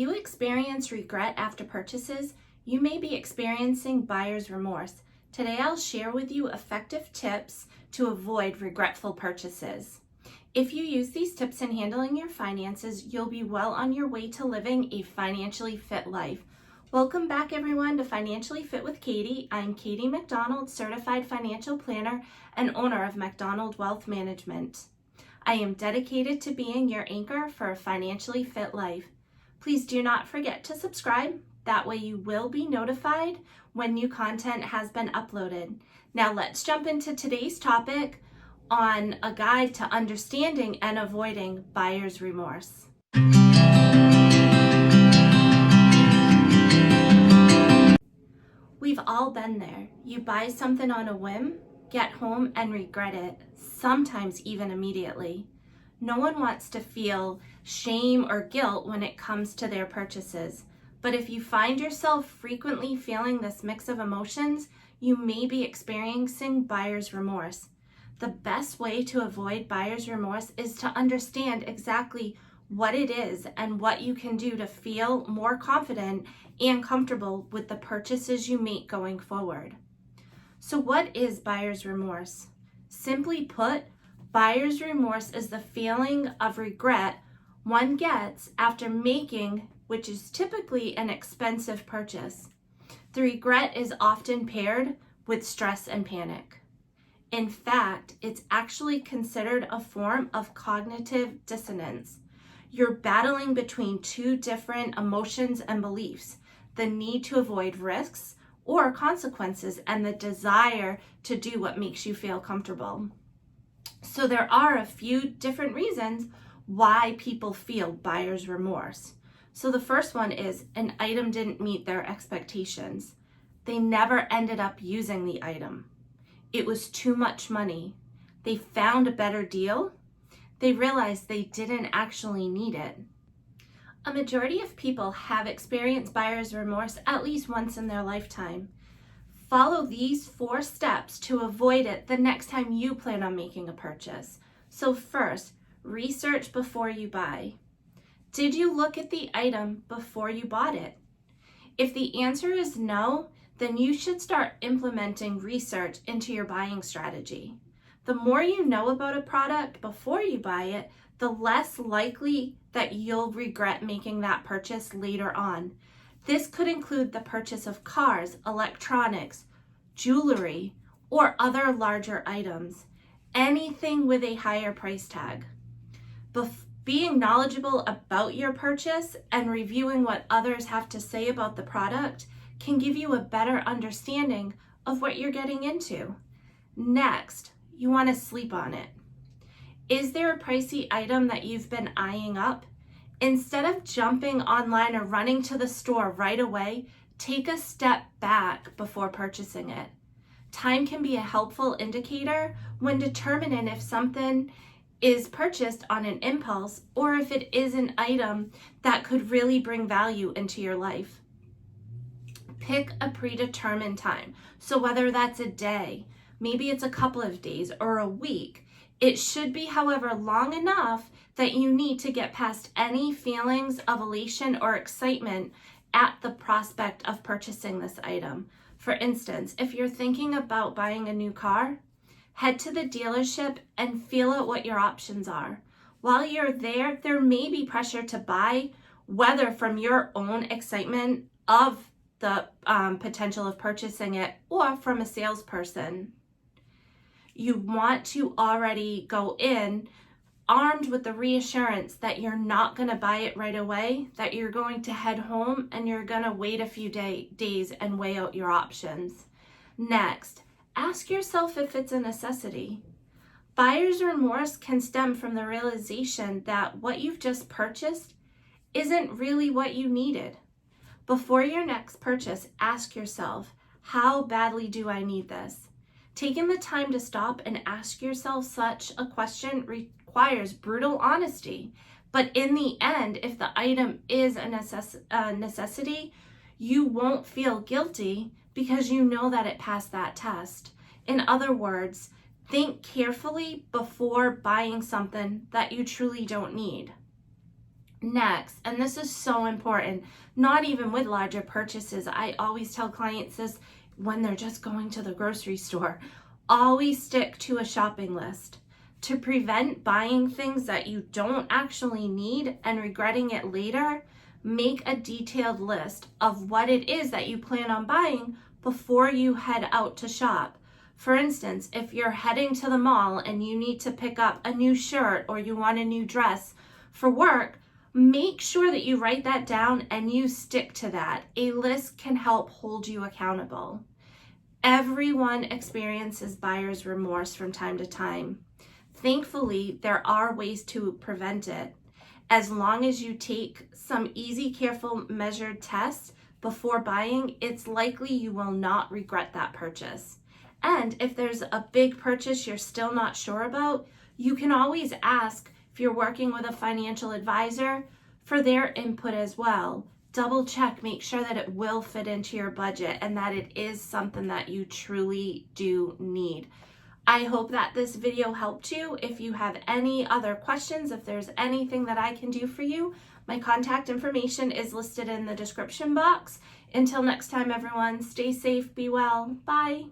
You experience regret after purchases, you may be experiencing buyer's remorse. Today I'll share with you effective tips to avoid regretful purchases. If you use these tips in handling your finances, you'll be well on your way to living a financially fit life. Welcome back everyone to Financially Fit with Katie. I'm Katie MacDonald, certified financial planner and owner of MacDonald Wealth Management. I am dedicated to being your anchor for a financially fit life. Please do not forget to subscribe. That way you will be notified when new content has been uploaded. Now let's jump into today's topic on a guide to understanding and avoiding buyer's remorse. We've all been there. You buy something on a whim, get home and regret it, sometimes even immediately. No one wants to feel shame or guilt when it comes to their purchases. But if you find yourself frequently feeling this mix of emotions, you may be experiencing buyer's remorse. The best way to avoid buyer's remorse is to understand exactly what it is and what you can do to feel more confident and comfortable with the purchases you make going forward. So what is buyer's remorse? Simply put, buyer's remorse is the feeling of regret one gets after making, which is typically an expensive purchase. The regret is often paired with stress and panic. In fact, it's actually considered a form of cognitive dissonance. You're battling between two different emotions and beliefs, the need to avoid risks or consequences and the desire to do what makes you feel comfortable. So there are a few different reasons why people feel buyer's remorse. So the first one is an item didn't meet their expectations. They never ended up using the item. It was too much money. They found a better deal. They realized they didn't actually need it. A majority of people have experienced buyer's remorse at least once in their lifetime. Follow these 4 steps to avoid it the next time you plan on making a purchase. So first, research before you buy. Did you look at the item before you bought it? If the answer is no, then you should start implementing research into your buying strategy. The more you know about a product before you buy it, the less likely that you'll regret making that purchase later on. This could include the purchase of cars, electronics, jewelry, or other larger items. Anything with a higher price tag. Being knowledgeable about your purchase and reviewing what others have to say about the product can give you a better understanding of what you're getting into. Next, you want to sleep on it. Is there a pricey item that you've been eyeing up? Instead of jumping online or running to the store right away, take a step back before purchasing it. Time can be a helpful indicator when determining if something is purchased on an impulse or if it is an item that could really bring value into your life. Pick a predetermined time. So whether that's a day, maybe it's a couple of days or a week, it should be, however, long enough that you need to get past any feelings of elation or excitement at the prospect of purchasing this item. For instance, if you're thinking about buying a new car, head to the dealership and feel out what your options are. While you're there, there may be pressure to buy, whether from your own excitement of the potential of purchasing it or from a salesperson. You want to already go in armed with the reassurance that you're not going to buy it right away, that you're going to head home and you're going to wait a few days and weigh out your options. Next, ask yourself if it's a necessity. Buyer's remorse can stem from the realization that what you've just purchased isn't really what you needed. Before your next purchase, ask yourself, how badly do I need this? Taking the time to stop and ask yourself such a question requires brutal honesty. But in the end, if the item is a necessity, you won't feel guilty because you know that it passed that test. In other words, think carefully before buying something that you truly don't need. Next, and this is so important, not even with larger purchases, I always tell clients this when they're just going to the grocery store, always stick to a shopping list to prevent buying things that you don't actually need and regretting it later. Make a detailed list of what it is that you plan on buying before you head out to shop. For instance, if you're heading to the mall and you need to pick up a new shirt or you want a new dress for work, make sure that you write that down and you stick to that. A list can help hold you accountable. Everyone experiences buyer's remorse from time to time. Thankfully, there are ways to prevent it. As long as you take some easy, careful, measured tests before buying, it's likely you will not regret that purchase. And if there's a big purchase you're still not sure about, you can always ask, if you're working with a financial advisor, for their input as well. Double check, make sure that it will fit into your budget and that it is something that you truly do need. I hope that this video helped you. If you have any other questions, if there's anything that I can do for you, my contact information is listed in the description box. Until next time, everyone, stay safe, be well, bye.